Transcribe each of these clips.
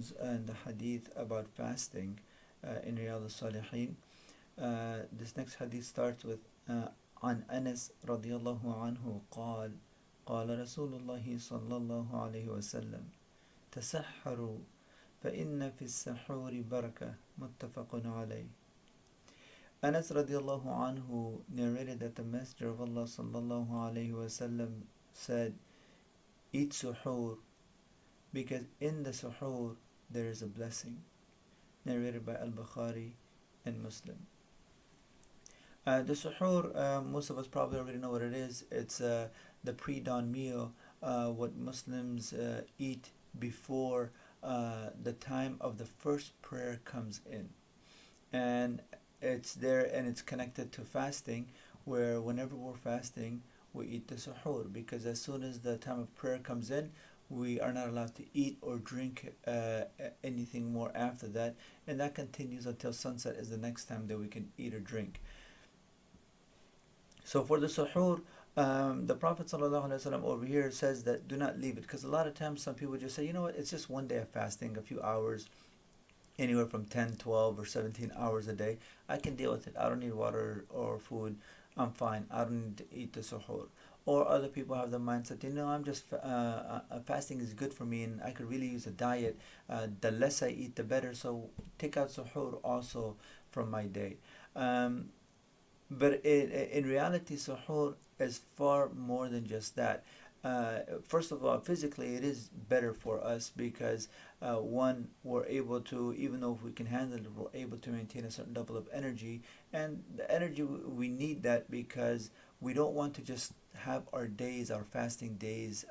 comes in the Hadith about fasting in Riyadh al-Salihin. This next Hadith starts with عن أنس رضي الله عنه قال قال رسول الله صلى الله عليه وسلم تسحروا فإن في السحور بركة متفق عليه. Anas radiallahu anhu narrated that the Messenger of Allah sallallahu alayhi wasallam said, eat suhoor, because in the suhoor there is a blessing. Narrated by Al-Bukhari and Muslim. The suhoor, most of us probably already know what it is. It's the pre-dawn meal, what Muslims eat before the time of the first prayer comes in. And it's there, and it's connected to fasting, where whenever we're fasting we eat the suhoor, because as soon as the time of prayer comes in, we are not allowed to eat or drink anything more after that, and that continues until sunset is the next time that we can eat or drink. So for the suhoor, the Prophet ﷺ over here says that do not leave it, because a lot of times some people just say, you know what, it's just one day of fasting, a few hours, anywhere from 10, 12, or 17 hours a day. I can deal with it. I don't need water or food. I'm fine. I don't need to eat the suhoor. Or other people have the mindset, I'm just fasting is good for me, and I could really use a diet. The less I eat, the better. So take out suhoor also from my day. But in reality, suhoor is far more than just that. First of all, physically it is better for us, because one, we're able to, even though if we can handle it, we're able to maintain a certain level of energy. And the energy, we need that, because we don't want to just have our days, our fasting days,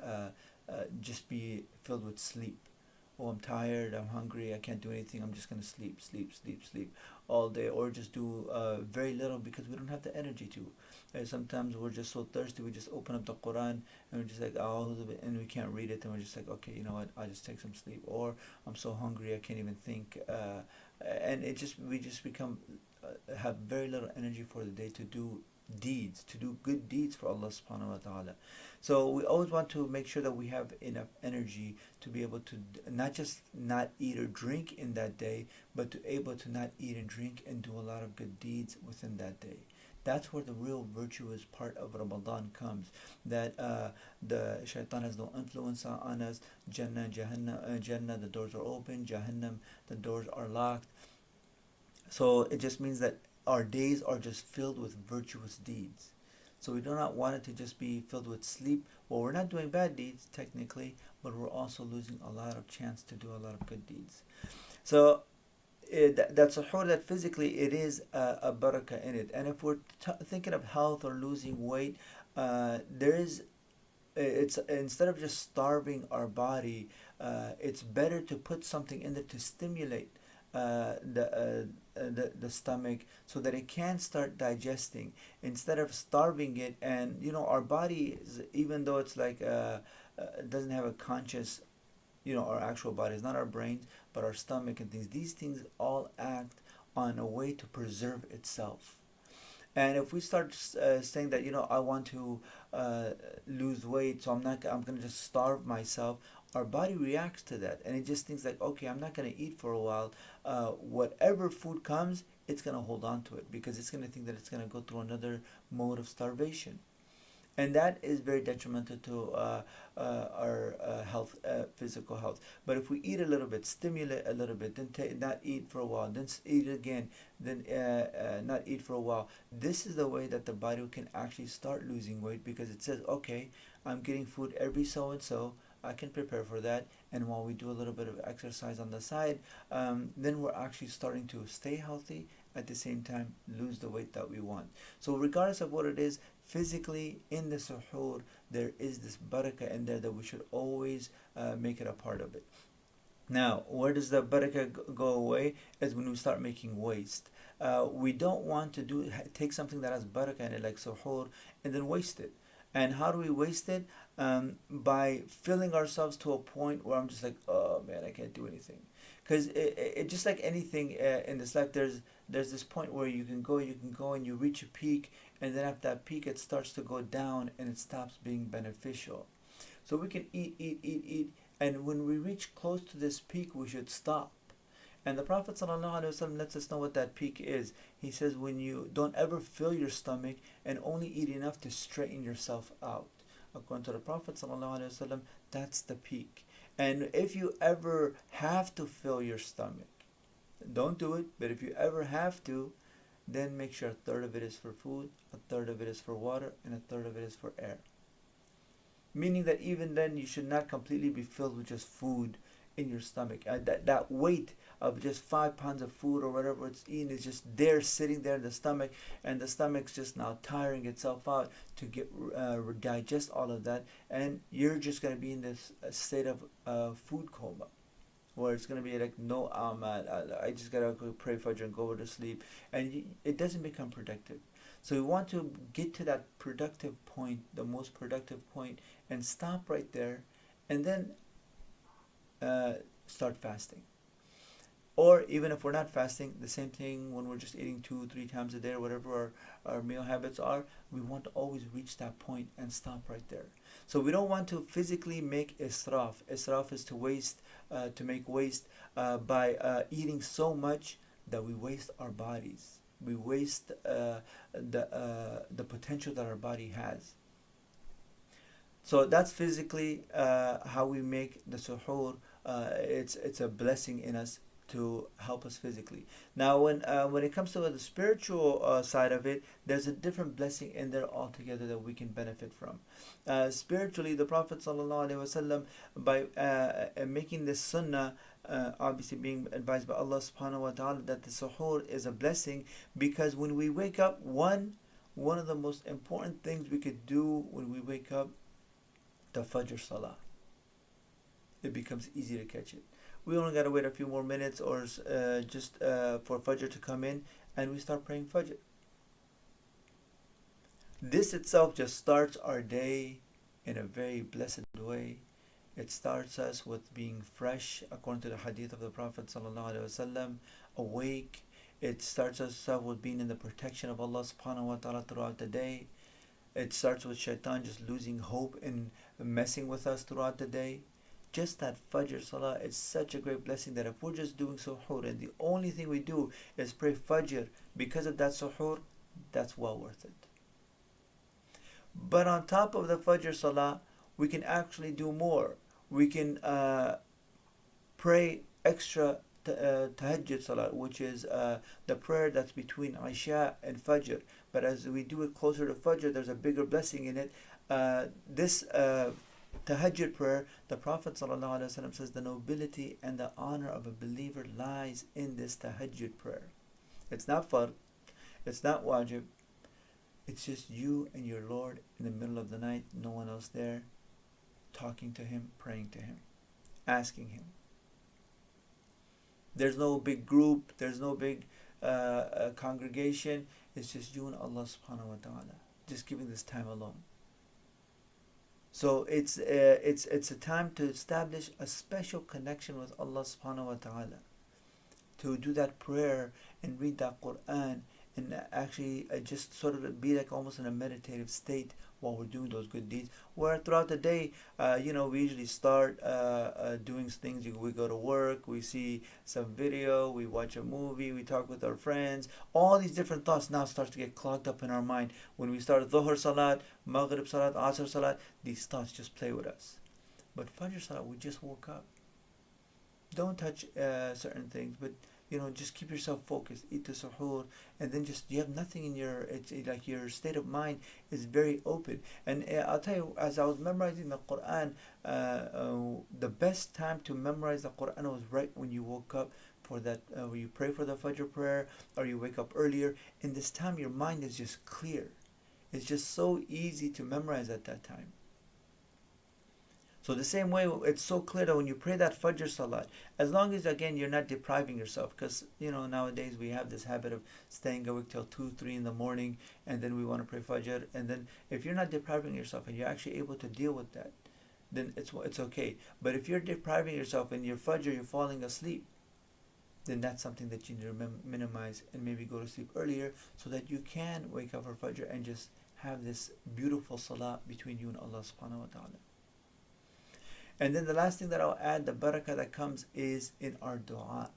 just be filled with sleep. Oh, I'm tired, I'm hungry, I can't do anything, I'm just going to sleep all day, or just do very little, because we don't have the energy to. Sometimes we're just so thirsty, we just open up the Quran and we're just like, oh, and we can't read it, and we're just like, okay, you know what, I'll just take some sleep. Or I'm so hungry, I can't even think. And we just become, have very little energy for the day to do deeds, to do good deeds for Allah subhanahu wa ta'ala. So we always want to make sure that we have enough energy to be able to not just not eat or drink in that day, but to able to not eat and drink and do a lot of good deeds within that day. That's where the real virtuous part of Ramadan comes. That the shaitan has no influence on us. Jannah, Jannah, the doors are open. Jahannam, the doors are locked. So it just means that our days are just filled with virtuous deeds. So we do not want it to just be filled with sleep. Well, we're not doing bad deeds technically, but we're also losing a lot of chance to do a lot of good deeds. So that's a suhoor, that physically it is a barakah in it. And if we're thinking of health or losing weight, it's instead of just starving our body, it's better to put something in there to stimulate the stomach, so that it can start digesting, instead of starving it. And our body is, even though it's like doesn't have a conscious, our actual body is not our brains, but our stomach and things. These things all act on a way to preserve itself. And if we start saying that, I want to lose weight, so I'm going to just starve myself, our body reacts to that, and it just thinks like, okay, I'm not going to eat for a while. Whatever food comes, it's going to hold on to it, because it's going to think that it's going to go through another mode of starvation. And that is very detrimental to our health, physical health. But if we eat a little bit, stimulate a little bit, then not eat for a while, then eat again, then not eat for a while, this is the way that the body can actually start losing weight, because it says, okay, I'm getting food every so and so, I can prepare for that, and while we do a little bit of exercise on the side, then we're actually starting to stay healthy, at the same time lose the weight that we want. So regardless of what it is, physically in the suhoor, there is this barakah in there that we should always make it a part of it. Now, where does the barakah go away? Is when we start making waste. We don't want to take something that has barakah in it, like suhoor, and then waste it. And how do we waste it? By filling ourselves to a point where I'm just like, oh man, I can't do anything. Because it just like anything in this life, there's this point where you can go and you reach a peak, and then after that peak it starts to go down and it stops being beneficial. So we can eat, And when we reach close to this peak, we should stop. And the Prophet ﷺ lets us know what that peak is. He says, when you don't ever fill your stomach and only eat enough to straighten yourself out. According to the Prophet ﷺ, that's the peak. And if you ever have to fill your stomach, don't do it, but if you ever have to, then make sure a third of it is for food, a third of it is for water, and a third of it is for air. Meaning that even then you should not completely be filled with just food in your stomach. That weight of just 5 pounds of food or whatever it's eating is just there, sitting there in the stomach, and the stomach's just now tiring itself out to get digest all of that, and you're just going to be in this state of food coma, where it's going to be like, no, I just got to go pray Fajr and go over to sleep, and it doesn't become productive. So we want to get to that productive point, the most productive point, and stop right there, and then start fasting. Or even if we're not fasting, the same thing when we're just eating 2-3 times a day or whatever our meal habits are, we want to always reach that point and stop right there. So we don't want to physically make israf. Israf is to waste, to make waste by eating so much that we waste our bodies. We waste the potential that our body has. So that's physically how we make the suhoor. It's a blessing in us to help us physically. Now, when it comes to the spiritual side of it, there's a different blessing in there altogether that we can benefit from. Spiritually, the Prophet ﷺ, by making this sunnah, obviously being advised by Allah subhanahu wa ta'ala, that the suhoor is a blessing, because when we wake up, one of the most important things we could do when we wake up, the Fajr Salah. It becomes easy to catch it. We only got to wait a few more minutes or just for Fajr to come in, and we start praying Fajr. This itself just starts our day in a very blessed way. It starts us with being fresh, according to the Hadith of the Prophet ﷺ, awake. It starts us off with being in the protection of Allah subhanahu wa ta'ala throughout the day. It starts with shaitan just losing hope and messing with us throughout the day. Just that Fajr Salah is such a great blessing that if we're just doing suhoor and the only thing we do is pray Fajr because of that suhoor, that's well worth it. But on top of the Fajr Salah, we can actually do more. We can pray extra tahajjud Salah, which is the prayer that's between Isha and Fajr. But as we do it closer to Fajr, there's a bigger blessing in it. This tahajjud prayer, the Prophet ﷺ says the nobility and the honor of a believer lies in this tahajjud prayer. It's not fard, it's not wajib, it's just you and your Lord in the middle of the night, no one else there, talking to Him, praying to Him, asking Him. There's no big group, there's no big congregation, it's just you and Allah subhanahu wa ta'ala, just giving this time alone. So it's a time to establish a special connection with Allah subhanahu wa ta'ala, to do that prayer and read that Quran and actually just sort of be like almost in a meditative state while we're doing those good deeds. Where throughout the day, we usually start doing things. We go to work, we see some video, we watch a movie, we talk with our friends. All these different thoughts now start to get clogged up in our mind. When we start Dhuhr Salat, Maghrib Salat, Asr Salat, these thoughts just play with us. But Fajr Salat, we just woke up. Don't touch certain things, but just keep yourself focused, eat the suhoor, and then just, you have nothing in it's like your state of mind is very open. And I'll tell you, as I was memorizing the Quran, the best time to memorize the Quran was right when you woke up for that, when you pray for the Fajr prayer, or you wake up earlier. In this time, your mind is just clear. It's just so easy to memorize at that time. So the same way, it's so clear that when you pray that Fajr Salat, as long as, again, you're not depriving yourself, because, nowadays we have this habit of staying awake till 2-3 in the morning, and then we want to pray Fajr, and then if you're not depriving yourself and you're actually able to deal with that, then it's okay. But if you're depriving yourself and your Fajr, you're falling asleep, then that's something that you need to minimize and maybe go to sleep earlier so that you can wake up for Fajr and just have this beautiful Salah between you and Allah subhanahu wa ta'ala. And then the last thing that I'll add, the barakah that comes is in our dua.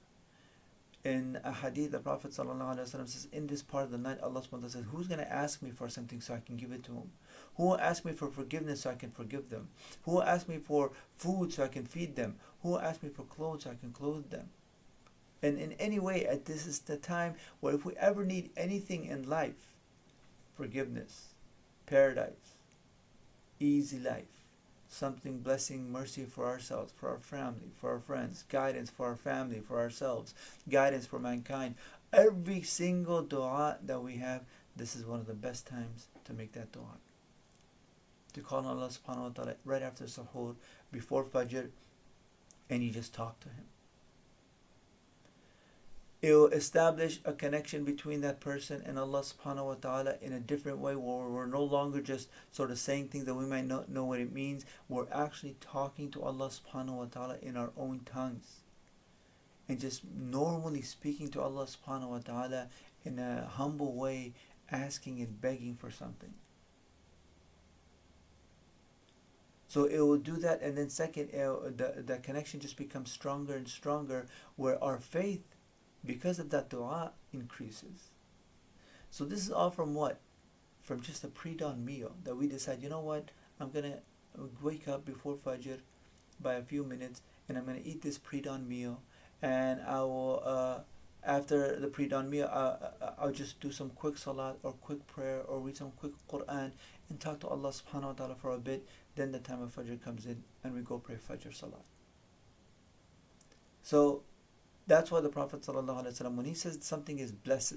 In a hadith, the Prophet ﷺ says, in this part of the night, Allah subhanahu wa ta'ala says, who's going to ask me for something so I can give it to him? Who will ask me for forgiveness so I can forgive them? Who will ask me for food so I can feed them? Who will ask me for clothes so I can clothe them? And in any way, this is the time where if we ever need anything in life, forgiveness, paradise, easy life, something, blessing, mercy for ourselves, for our family, for our friends, guidance for our family, for ourselves, guidance for mankind. Every single dua that we have, this is one of the best times to make that dua. To call on Allah subhanahu wa ta'ala right after Suhoor, before Fajr, and you just talk to Him. It will establish a connection between that person and Allah subhanahu wa ta'ala in a different way, where we're no longer just sort of saying things that we might not know what it means. We're actually talking to Allah subhanahu wa ta'ala in our own tongues. And just normally speaking to Allah subhanahu wa ta'ala in a humble way, asking and begging for something. So it will do that, and then second, the connection just becomes stronger and stronger, where our faith, because of that dua, increases. So this is all from what? From just a pre-dawn meal that we decide, you know what, I'm going to wake up before Fajr by a few minutes, and I'm going to eat this pre-dawn meal, and I will, after the pre-dawn meal, I'll just do some quick salat or quick prayer or read some quick Quran and talk to Allah subhanahu wa ta'ala for a bit. Then the time of Fajr comes in and we go pray Fajr salat. So that's why the Prophet ﷺ, when he says something is blessed,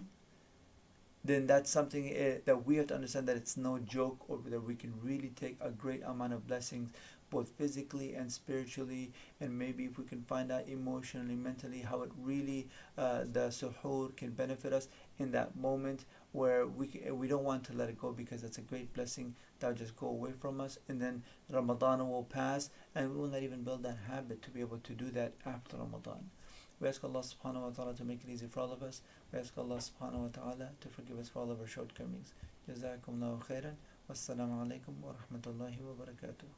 then that's something that we have to understand that it's no joke, or that we can really take a great amount of blessings, both physically and spiritually, and maybe if we can find out emotionally, mentally, how it really, the suhoor can benefit us in that moment, where we don't want to let it go, because it's a great blessing that will just go away from us, and then Ramadan will pass, and we will not even build that habit to be able to do that after Ramadan. We ask Allah subhanahu wa ta'ala to make it easy for all of us. We ask Allah subhanahu wa ta'ala to forgive us for all of our shortcomings. Jazakumullahu khairan. Wassalamu alaikum wa rahmatullahi wa barakatuh.